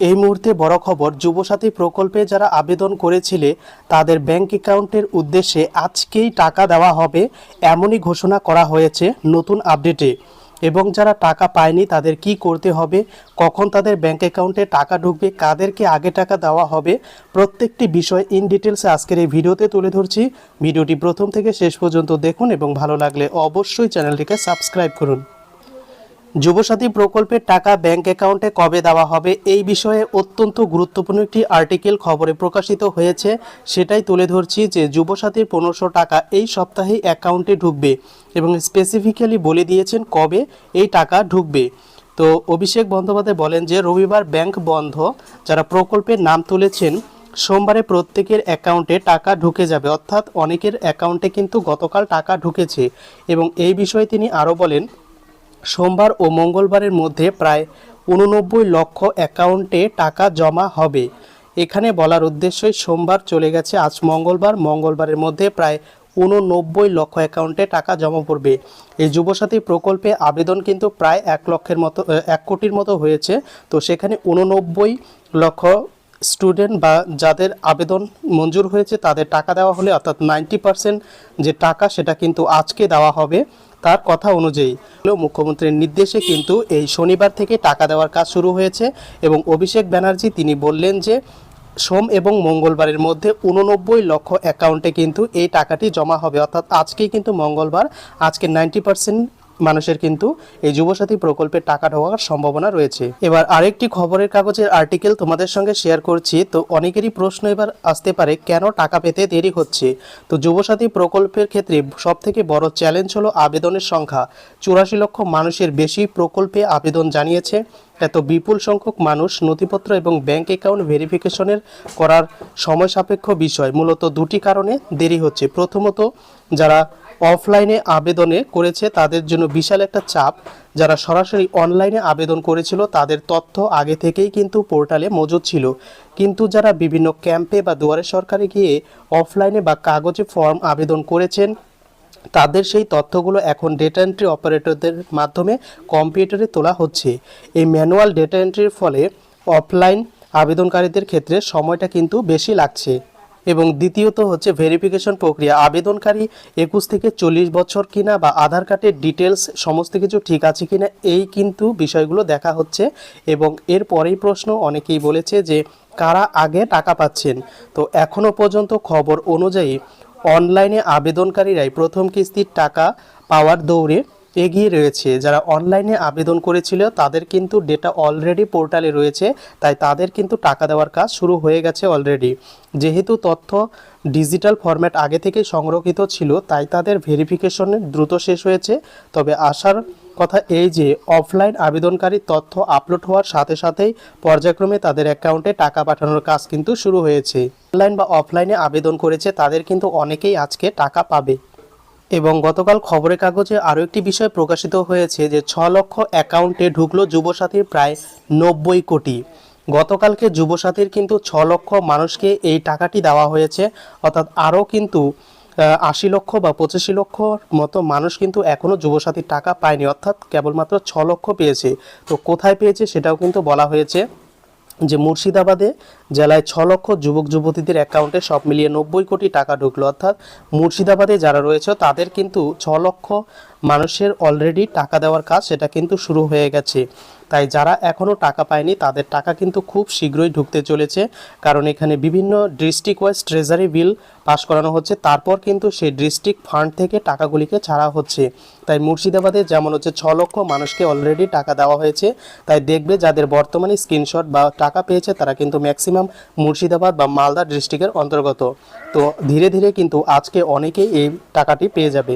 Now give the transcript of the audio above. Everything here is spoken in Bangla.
এই মুহূর্তে বড় খবর, যুবসাথী প্রকল্পে যারা আবেদন করেছিলে তাদের ব্যাংক অ্যাকাউন্টের উদ্দেশ্যে আজকেই টাকা দেওয়া হবে, এমনই ঘোষণা করা হয়েছে নতুন আপডেটে। এবং যারা টাকা পায়নি তাদের কি করতে হবে, কখন তাদের ব্যাংক অ্যাকাউন্টে টাকা ঢুকবে, কাদেরকে আগে টাকা দেওয়া হবে, প্রত্যেকটি বিষয় ইন ডিটেলসে আজকের এই ভিডিওতে তুলে ধরছি। ভিডিওটি প্রথম থেকে শেষ পর্যন্ত দেখুন এবং ভালো লাগলে অবশ্যই চ্যানেলটিকে সাবস্ক্রাইব করুন। যুবসাথী প্রকল্পের টাকা ব্যাংক অ্যাকাউন্টে কবে দেওয়া হবে, এই বিষয়ে অত্যন্ত গুরুত্বপূর্ণ একটি আর্টিকেল খবরে প্রকাশিত হয়েছে। সেটাই তুলে ধরছি যে যুবসাথীর 1500 টাকা এই সপ্তাহেই অ্যাকাউন্টে ঢুকবে এবং স্পেসিফিক্যালি বলে দিয়েছেন কবে এই টাকা ঢুকবে। তো অভিষেক বন্দ্যোপাধ্যায় বলেন যে রবিবার ব্যাংক বন্ধ, যারা প্রকল্পের নাম তুলেছেন সোমবারে প্রত্যেকের অ্যাকাউন্টে টাকা ঢুকে যাবে, অর্থাৎ অনেকের অ্যাকাউন্টে কিন্তু গতকাল টাকা ঢুকেছে। এবং এই বিষয়ে তিনি আরও বলেন, সোমবার ও মঙ্গলবারের মধ্যে প্রায় 89 লক্ষ অ্যাকাউন্টে টাকা জমা হবে। এখানে বলার উদ্দেশ্যই সোমবার চলে গেছে, আজ মঙ্গলবারের মধ্যে প্রায় 89 লক্ষ অ্যাকাউন্টে টাকা জমা পড়বে। এই যুবসাথী প্রকল্পে আবেদন কিন্তু প্রায় 1 কোটির মতো হয়েছে। তো সেখানে 89 লক্ষ স্টুডেন্ট বা যাদের আবেদন মঞ্জুর হয়েছে তাদের টাকা দেওয়া হলে, অর্থাৎ 90% যে টাকা সেটা কিন্তু আজকে দেওয়া হবে। তার কথা অনুযায়ী মুখ্যমন্ত্রীর নির্দেশে কিন্তু এই শনিবার থেকে টাকা দেওয়ার কাজ শুরু হয়েছে। এবং অভিষেক ব্যানার্জি তিনি বললেন যে সোম এবং মঙ্গলবারের মধ্যে 89 লক্ষ অ্যাকাউন্টে কিন্তু এই টাকাটি জমা হবে, অর্থাৎ আজকেই কিন্তু মঙ্গলবার, আজকে 90% মানুষের কিন্তু এই যুবসাথী প্রকল্পের টাকা ঢোকার সম্ভাবনা রয়েছে। এবার আরেকটি খবরের কাগজের আর্টিকেল তোমাদের সঙ্গে শেয়ার করছি। তো অনেকেরই প্রশ্ন এবার আসতে পারে, কেন টাকা পেতে দেরি হচ্ছে। তো যুবসাথী প্রকল্পের ক্ষেত্রে সবথেকে বড় চ্যালেঞ্জ হলো আবেদনের সংখ্যা। 84 লক্ষ মানুষের বেশি প্রকল্পে আবেদন জানিয়েছে। এত বিপুল সংখ্যক মানুষ নথিপত্র এবং ব্যাংক অ্যাকাউন্ট ভেরিফিকেশনের করার সময় সাপেক্ষ বিষয়, মূলত দুটি কারণে দেরি হচ্ছে। প্রথমত, যারা অফলাইনে আবেদনে করেছে তাদের জন্য বিশাল একটা চাপ। যারা সরাসরি অনলাইনে আবেদন করেছিল তাদের তথ্য আগে থেকেই কিন্তু পোর্টালে মজুদ ছিল, কিন্তু যারা বিভিন্ন ক্যাম্পে বা দুয়ারে সরকারে গিয়ে অফলাইনে বা কাগজে ফর্ম আবেদন করেছেন তাদের সেই তথ্যগুলো এখন ডেটা এন্ট্রি অপারেটরদের মাধ্যমে কম্পিউটারে তোলা হচ্ছে। এই ম্যানুয়াল ডেটা এন্ট্রির ফলে অফলাইন আবেদনকারীদের ক্ষেত্রে সময়টা কিন্তু বেশি লাগছে। এবং দ্বিতীয়ত হচ্ছে ভেরিফিকেশন প্রক্রিয়া। আবেদনকারী 21 থেকে 40 বছর কিনা বা আধার কার্ডের ডিটেলস সমস্ত কিছু ঠিক আছে কিনা, এই কিন্তু বিষয়গুলো দেখা হচ্ছে। এবং এরপরেই প্রশ্ন, অনেকেই বলেছে যে কারা আগে টাকা পাচ্ছেন। তো এখনও পর্যন্ত খবর অনুযায়ী অনলাইনে আবেদনকারীরাই প্রথম কিস্তির টাকা পাওয়ার দৌড়ে এগিয়ে রয়েছে। যারা অনলাইনে আবেদন করেছিল তাদের কিন্তু ডেটা অলরেডি পোর্টালে রয়েছে, তাই তাদের কিন্তু টাকা দেওয়ার কাজ শুরু হয়ে গেছে অলরেডি। যেহেতু তথ্য ডিজিটাল ফরম্যাট আগে থেকে সংরক্ষিত ছিল, তাই তাদের ভেরিফিকেশন দ্রুত শেষ হয়েছে। তবে আসার কথা এই যে অফলাইন আবেদনকারী তথ্য আপলোড হওয়ার সাথে সাথেই পর্যায়ক্রমে তাদের অ্যাকাউন্টে টাকা পাঠানোর কাজ কিন্তু শুরু হয়েছে। অনলাইন বা অফলাইনে আবেদন করেছে তাদের কিন্তু অনেকেই আজকে টাকা পাবে। এবং গতকাল খবরের কাগজে আরও একটি বিষয় প্রকাশিত হয়েছে যে 6 লক্ষ অ্যাকাউন্টে ঢুকলো যুবসাথীর প্রায় 90 কোটি। গতকালকে যুবসাথীর কিন্তু 6 লক্ষ মানুষকে এই টাকাটি দেওয়া হয়েছে, অর্থাৎ আরও কিন্তু 80 লক্ষ বা 85 লক্ষ মতো মানুষ কিন্তু এখনও যুবসাথীর টাকা পায়নি, অর্থাৎ কেবলমাত্র 6 লক্ষ পেয়েছে। তো কোথায় পেয়েছে সেটাও কিন্তু বলা হয়েছে যে মুর্শিদাবাদে জেলায় 6 লক্ষ যুবক যুবতীদের অ্যাকাউন্টে সব মিলিয়ে 90 কোটি টাকা ঢুকলো, অর্থাৎ মুর্শিদাবাদে যারা রয়েছে তাদের কিন্তু 6 লক্ষ মানুষের অলরেডি টাকা দেওয়ার কাজ সেটা কিন্তু শুরু হয়ে গেছে। তাই যারা এখনও টাকা পায়নি তাদের টাকা কিন্তু খুব শীঘ্রই ঢুকতে চলেছে, কারণ এখানে বিভিন্ন district wise treasury bill pass করানো হচ্ছে, তারপর কিন্তু সেই ডিস্ট্রিক্ট ফান্ড থেকে টাকাগুলিকে ছাড়া হচ্ছে। তাই মুর্শিদাবাদে যেমন হচ্ছে 6 লক্ষ মানুষকে অলরেডি টাকা দেওয়া হয়েছে, তাই দেখবে যাদের বর্তমানে স্ক্রিনশট বা টাকা পেয়েছে তারা কিন্তু ম্যাক্সিমাম মুর্শিদাবাদ বা মালদা ডিস্ট্রিক্টের অন্তর্গত। তো ধীরে ধীরে কিন্তু আজকে অনেকেই এই টাকাটি পেয়ে যাবে।